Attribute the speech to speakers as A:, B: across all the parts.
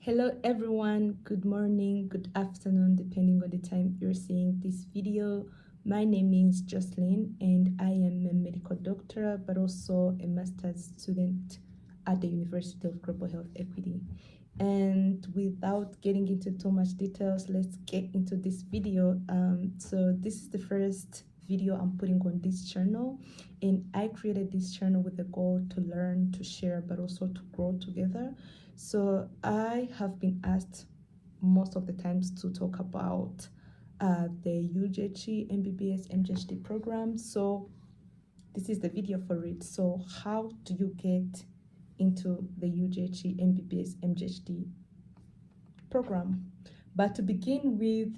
A: Hello everyone, good morning, good afternoon, depending on the time you're seeing this video. My name is Jocelyn and I am a medical doctor but also a master's student at the University of Global Health Equity. And without getting into too much details, let's get into this video. So this is the first video I'm putting on this channel, and I created this channel with the goal to learn, to share, but also to grow together. So I have been asked most of the times to talk about the UGHE MBBS MGHD program. So this is the video for it. So how do you get into the UGHE MBBS MGHD program? But to begin with,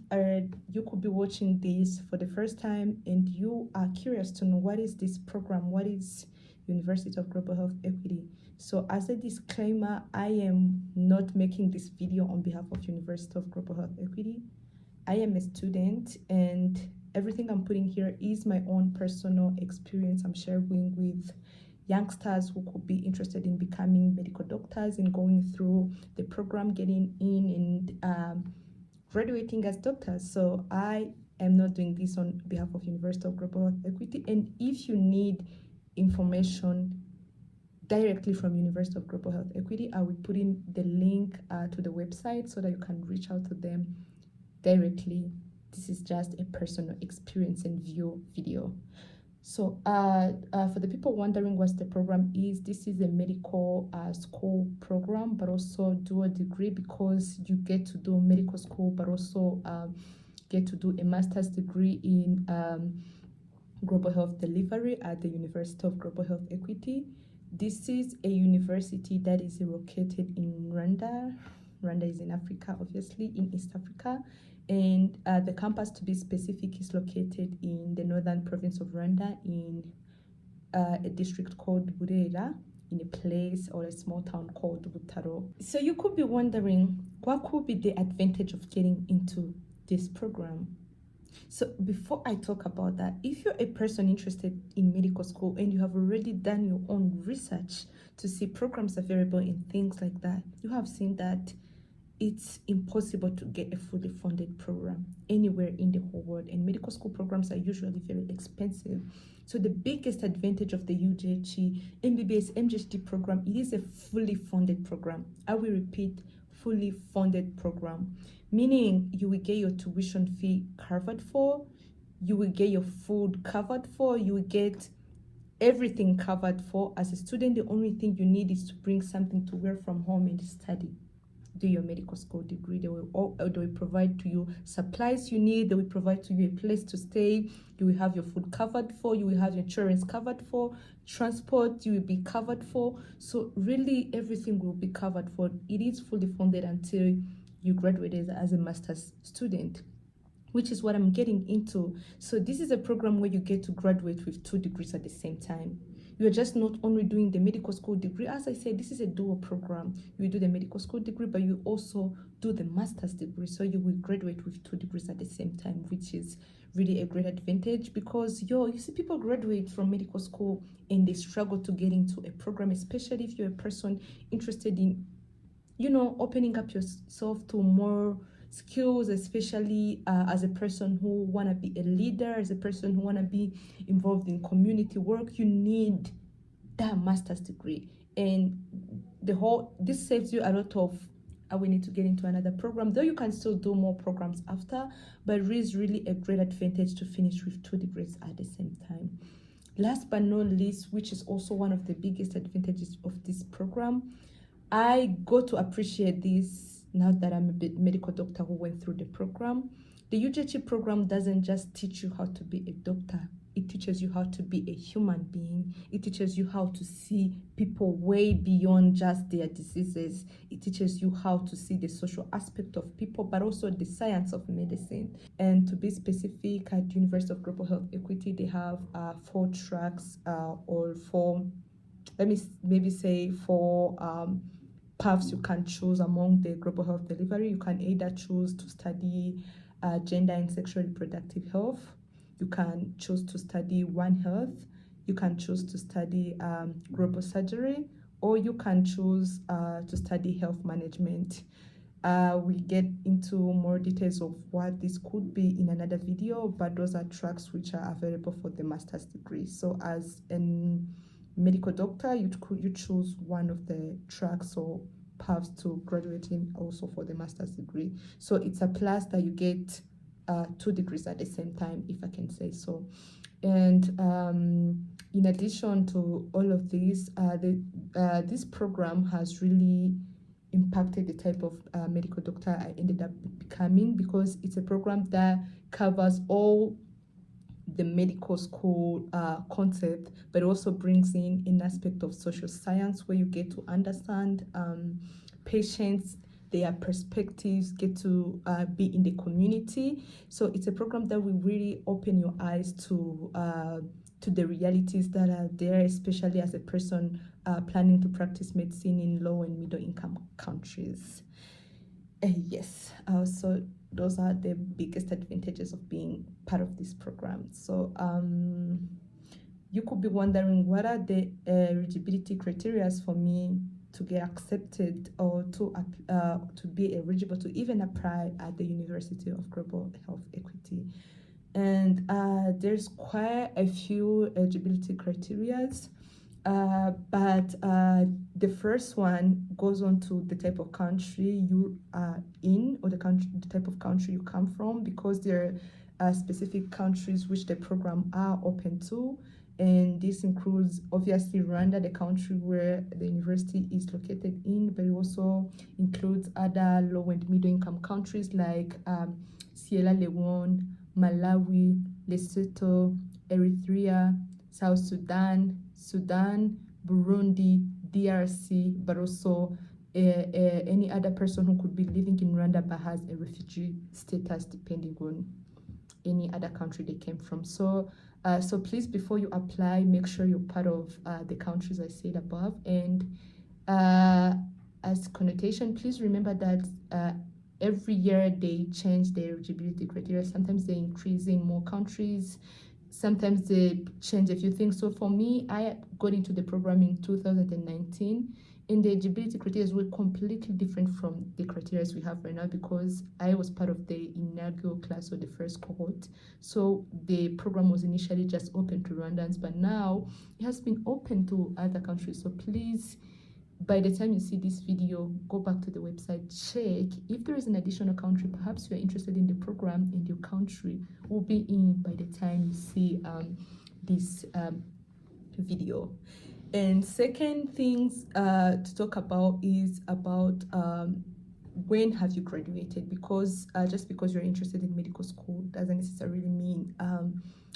A: you could be watching this for the first time and you are curious to know what is this program, what is University of Global Health Equity. So as a disclaimer, I am not making this video on behalf of University of Global Health Equity. I am a student and everything I'm putting here is my own personal experience I'm sharing with youngsters who could be interested in becoming medical doctors and going through the program, getting in and graduating as doctors. So I am not doing this on behalf of University of Global Health Equity. And if you need information directly from University of Global Health Equity, I will put in the link to the website so that you can reach out to them directly. This is just a personal experience and view video. So for the people wondering what the program is, this is a medical school program, but also dual degree, because you get to do medical school, but also get to do a master's degree in global health delivery at the University of Global Health Equity. This is a university that is located in Rwanda. Rwanda is in Africa, obviously, in East Africa. And the campus, to be specific, is located in the northern province of Rwanda in a district called Burera, in a place or a small town called Butaro. So you could be wondering, what could be the advantage of getting into this program? So before I talk about that, if you're a person interested in medical school and you have already done your own research to see programs available and things like that, you have seen that it's impossible to get a fully funded program anywhere in the whole world, and medical school programs are usually very expensive. So the biggest advantage of the UGHE MBBS MGHD program, it is a fully funded program. I will repeat, fully funded program, meaning you will get your tuition fee covered for, you will get your food covered for, you will get everything covered for. As a student, the only thing you need is to bring something to wear from home and study, do your medical school degree. They will provide to you supplies you need. They will provide to you a place to stay. You will have your food covered for. You will have your insurance covered for. Transport, you will be covered for. So really everything will be covered for. It is fully funded until you graduate as a master's student, which is what I'm getting into. So this is a program where you get to graduate with 2 degrees at the same time. You're just not only doing the medical school degree. As I said, this is a dual program. You do the medical school degree, but you also do the master's degree. So you will graduate with 2 degrees at the same time, which is really a great advantage, because you see people graduate from medical school and they struggle to get into a program, especially if you're a person interested in, opening up yourself to more skills, especially as a person who want to be a leader, as a person who want to be involved in community work. You need that master's degree, and this saves you a lot of we need to get into another program, though you can still do more programs after, but it is really a great advantage to finish with 2 degrees at the same time. Last but not least, which is also one of the biggest advantages of this program, I got to appreciate this now that I'm a medical doctor who went through the program. The UGHE program doesn't just teach you how to be a doctor. It teaches you how to be a human being. It teaches you how to see people way beyond just their diseases. It teaches you how to see the social aspect of people, but also the science of medicine. And to be specific, at University of Global Health Equity, they have 4 tracks or 4, let me maybe say 4 paths you can choose among the global health delivery. You can either choose to study gender and sexual reproductive health. You can choose to study One Health. You can choose to study global surgery, or you can choose to study health management. We'll get into more details of what this could be in another video, but those are tracks which are available for the master's degree. So as a medical doctor, you choose one of the tracks or paths to graduating also for the master's degree. So it's a plus that you get 2 degrees at the same time, if I can say so. And in addition to all of this, this program has really impacted the type of medical doctor I ended up becoming, because it's a program that covers all the medical school concept, but also brings in an aspect of social science where you get to understand patients, their perspectives, get to be in the community. So it's a program that will really open your eyes to the realities that are there, especially as a person planning to practice medicine in low and middle income countries. Yes, so those are the biggest advantages of being part of this program. So you could be wondering, what are the eligibility criteria for me to get accepted or to be eligible to even apply at the University of Global Health Equity? And there's quite a few eligibility criteria. But the first one goes on to the type of country you are in, or the type of country you come from, because there are specific countries which the program are open to. And this includes obviously Rwanda, the country where the university is located in, but it also includes other low and middle income countries like Sierra Leone, Malawi, Lesotho, Eritrea, South Sudan, Burundi, DRC, but also any other person who could be living in Rwanda but has a refugee status, depending on any other country they came from. So please, before you apply, make sure you're part of the countries I said above. And as connotation, please remember that every year they change their eligibility criteria. Sometimes they increase in more countries, sometimes they change a few things. So for me, I got into the program in 2019, and the eligibility criteria were completely different from the criteria we have right now, because I was part of the inaugural class, or the first cohort. So the program was initially just open to Rwandans, but now it has been open to other countries. So please, by the time you see this video, go back to the website, check if there is an additional country perhaps you're interested in the program, and your country will be in by the time you see this video. And second things to talk about is about when have you graduated, because just because you're interested in medical school doesn't necessarily mean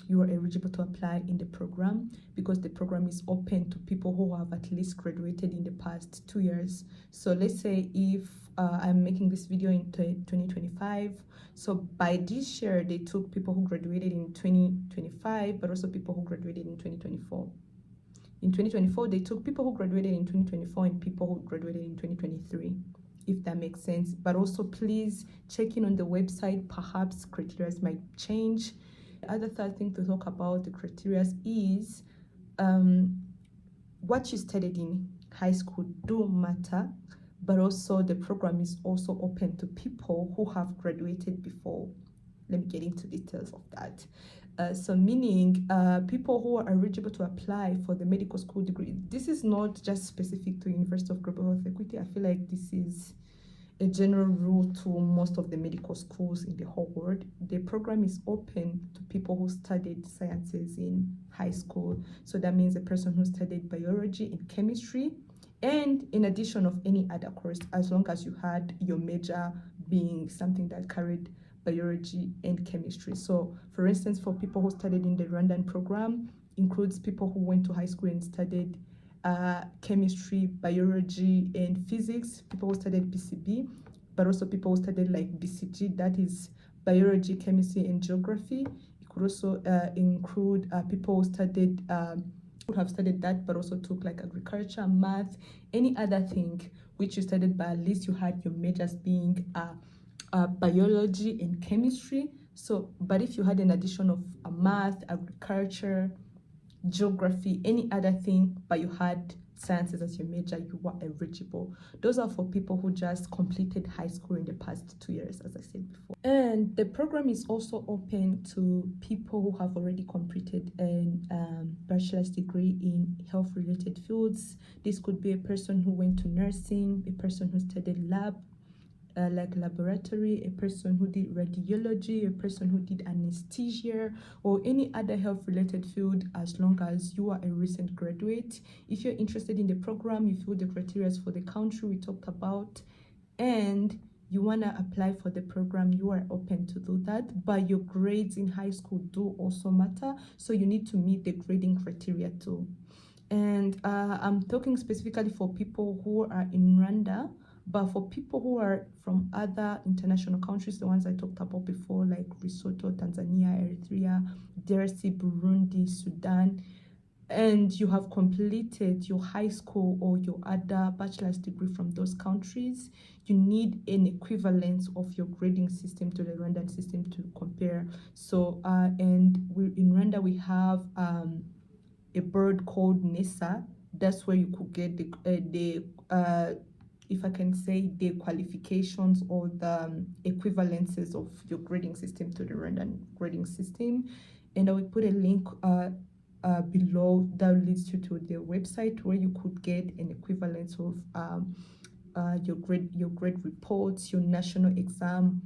A: you are eligible to apply in the program, because the program is open to people who have at least graduated in the past 2 years. So let's say if I'm making this video in 2025, so by this year they took people who graduated in 2025, but also people who graduated in 2024. In 2024, they took people who graduated in 2024 and people who graduated in 2023, if that makes sense. But also please check in on the website, perhaps criteria might change. The other third thing to talk about the criteria is what you studied in high school do matter, but also the program is also open to people who have graduated before. Let me get into details of that. So meaning people who are eligible to apply for the medical school degree. This is not just specific to University of Global Health Equity. I feel like this is a general rule to most of the medical schools in the whole world. The program is open to people who studied sciences in high school. So that means a person who studied biology and chemistry, and in addition of any other course, as long as you had your major being something that carried biology and chemistry. So for instance, for people who studied in the Rwandan program, includes people who went to high school and studied chemistry, biology, and physics, people who studied BCB, but also people who studied like BCG, that is biology, chemistry, and geography. It could also include people who studied would have studied that, but also took like agriculture, math, any other thing which you studied, but at least you had your majors being biology and chemistry. So, but if you had an addition of math, agriculture, geography, any other thing, but you had sciences as your major, you are eligible. Those are for people who just completed high school in the past 2 years, as I said before. And the program is also open to people who have already completed a bachelor's degree in health-related fields. This could be a person who went to nursing, a person who studied lab, like laboratory, a person who did radiology, a person who did anesthesia, or any other health-related field, as long as you are a recent graduate. If you're interested in the program, you fill the criteria for the country we talked about, and you want to apply for the program, you are open to do that. But your grades in high school do also matter, so you need to meet the grading criteria too. And I'm talking specifically for people who are in Rwanda, but for people who are from other international countries, the ones I talked about before, like Lesotho, Tanzania, Eritrea, DRC, Burundi, Sudan, and you have completed your high school or your other bachelor's degree from those countries, you need an equivalence of your grading system to the Rwandan system to compare. So, in Rwanda, we have a board called NESA. That's where you could get the if I can say, the qualifications or the equivalences of your grading system to the Rwandan grading system. And I will put a link below that leads you to the website where you could get an equivalence of your grade reports, your national exam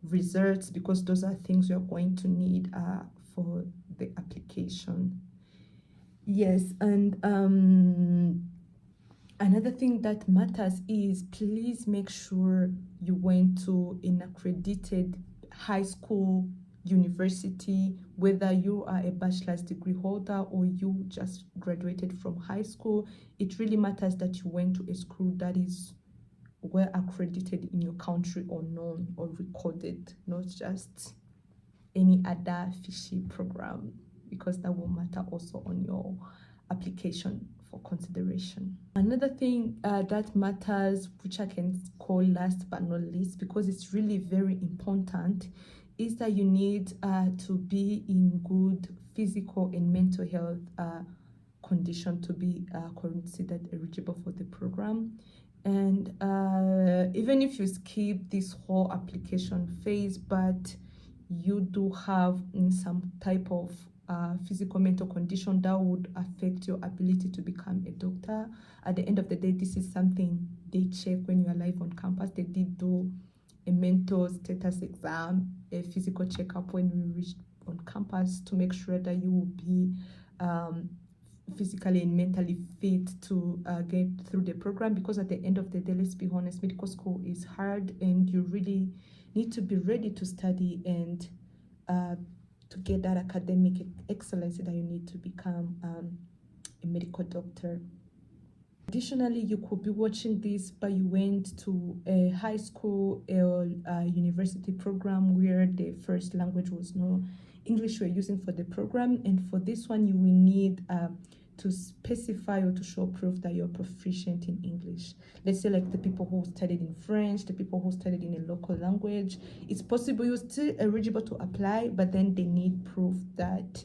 A: results, because those are things you're going to need for the application. Yes, and another thing that matters is please make sure you went to an accredited high school, university, whether you are a bachelor's degree holder or you just graduated from high school. It really matters that you went to a school that is well accredited in your country or known or recorded, not just any other fishy program, because that will matter also on your application for consideration. Another thing that matters, which I can call last but not least, because it's really very important, is that you need to be in good physical and mental health condition to be considered eligible for the program. And even if you skip this whole application phase, but you do have some type of physical mental condition that would affect your ability to become a doctor. At the end of the day, this is something they check when you arrive on campus. They did do a mental status exam, a physical checkup when we reached on campus to make sure that you will be physically and mentally fit to get through the program, because at the end of the day, let's be honest, medical school is hard and you really need to be ready to study and to get that academic excellence that you need to become a medical doctor. Additionally, you could be watching this, but you went to a high school or a university program where the first language was no English you're using for the program. And for this one, you will need to specify or to show proof that you're proficient in English. Let's say like the people who studied in French, the people who studied in a local language. It's possible you're still eligible to apply, but then they need proof that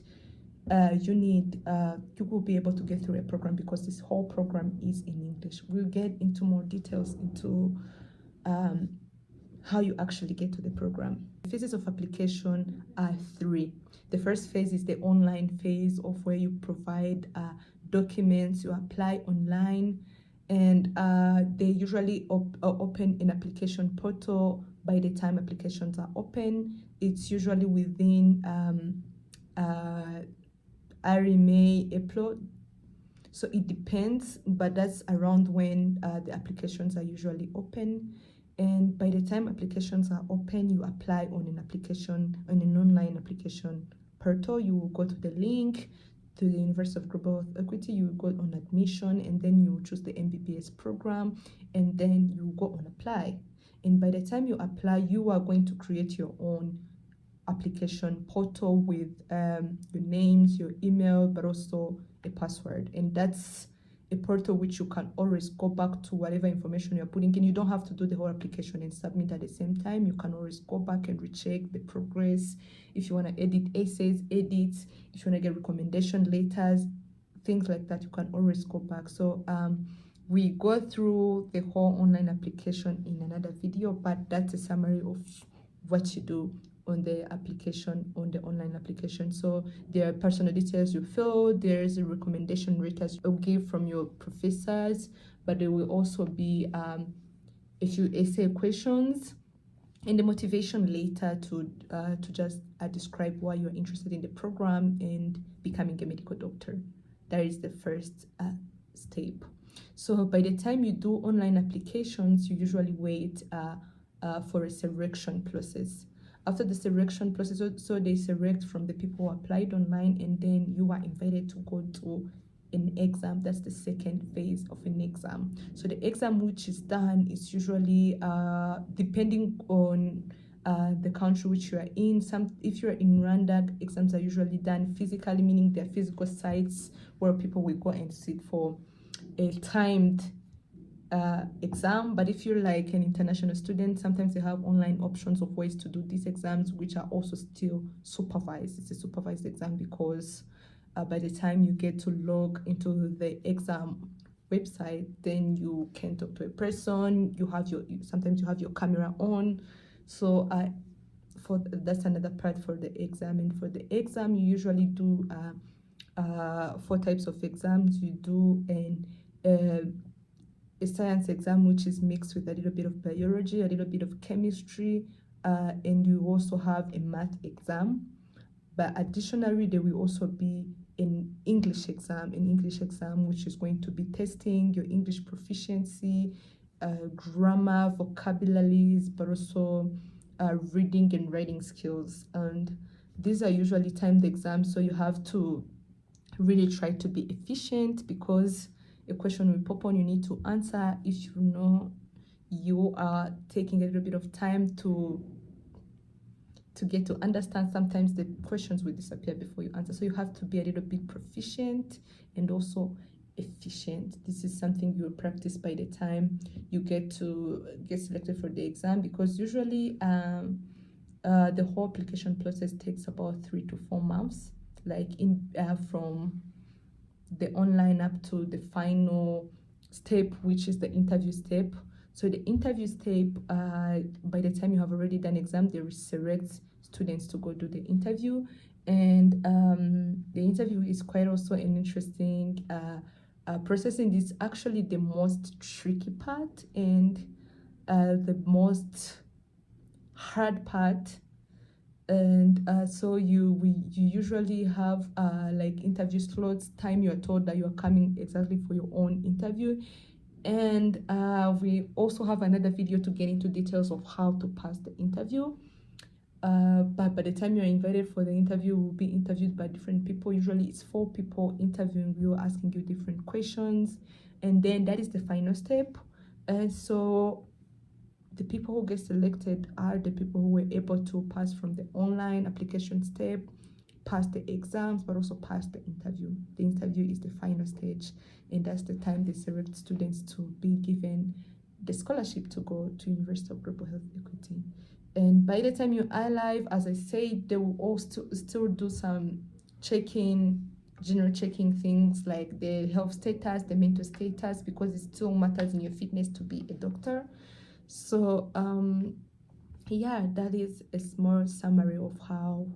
A: you will be able to get through a program, because this whole program is in English. We'll get into more details into how you actually get to the program. The phases of application are 3. The first phase is the online phase of where you provide documents, you apply online, and they usually open an application portal. By the time applications are open, it's usually within May, April. So it depends, but that's around when the applications are usually open. And by the time applications are open, you apply on an online application portal. You will go to the link to the University of Global Equity, you will go on admission, and then you will choose the MBBS program, and then you go on apply. And by the time you apply, you are going to create your own application portal with your names, your email, but also a password. And that's a portal which you can always go back to whatever information you're putting in. You don't have to do the whole application and submit at the same time. You can always go back and recheck the progress. If you want to edit essays, edit. If you want to get recommendation letters, things like that, you can always go back. So we go through the whole online application in another video, but that's a summary of what you do on the application, on the online application. So there are personal details you fill, there's a recommendation letters you give from your professors, but there will also be a few essay questions and the motivation later to just describe why you're interested in the program and becoming a medical doctor. That is the first step. So by the time you do online applications, you usually wait for a selection process. After the selection process, so they select from the people who applied online, and then you are invited to go to an exam. That's the second phase of an exam. So the exam which is done is usually depending on the country which you are in. If you're in Rwanda, exams are usually done physically, meaning they're physical sites where people will go and sit for a timed exam. But if you're like an international student, sometimes they have online options of ways to do these exams, which are also still supervised. It's a supervised exam because by the time you get to log into the exam website, then you can talk to a person. Sometimes you have your camera on. So that's another part for the exam. And for the exam, you usually do 4 types of exams. You do a science exam, which is mixed with a little bit of biology, a little bit of chemistry, and you also have a math exam. But additionally, there will also be an English exam, which is going to be testing your English proficiency, grammar, vocabularies, but also reading and writing skills. And these are usually timed exams, so you have to really try to be efficient because a question will pop on, you need to answer. If you know you are taking a little bit of time to get to understand, sometimes the questions will disappear before you answer. So you have to be a little bit proficient and also efficient. This is something you will practice by the time you get selected for the exam, because usually the whole application process takes about 3 to 4 months, like from the online up to the final step, which is the interview step. So the interview step, by the time you have already done exam, they select students to go do the interview. And the interview is quite also an interesting process, and it's actually the most tricky part and the most hard part. And so you usually have like interview slots, time you're told that you're coming exactly for your own interview. And we also have another video to get into details of how to pass the interview. But by the time you're invited for the interview, will be interviewed by different people. Usually it's 4 people interviewing you, asking you different questions, and then that is the final step. And so the people who get selected are the people who were able to pass from the online application step, pass the exams, but also pass the interview. The interview is the final stage, and that's the time they select students to be given the scholarship to go to University of Global Health Equity. And by the time you are live, as I said, they will also still do some general checking things like the health status, the mental status, because it still matters in your fitness to be a doctor. So yeah, that is a small summary of how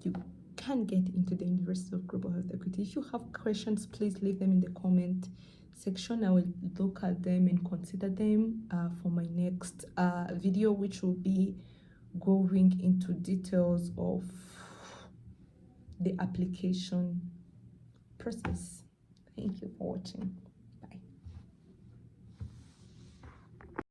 A: you can get into the University of Global Health Equity. If you have questions, please leave them in the comment section. I will look at them and consider them for my next video, which will be going into details of the application process. Thank you for watching.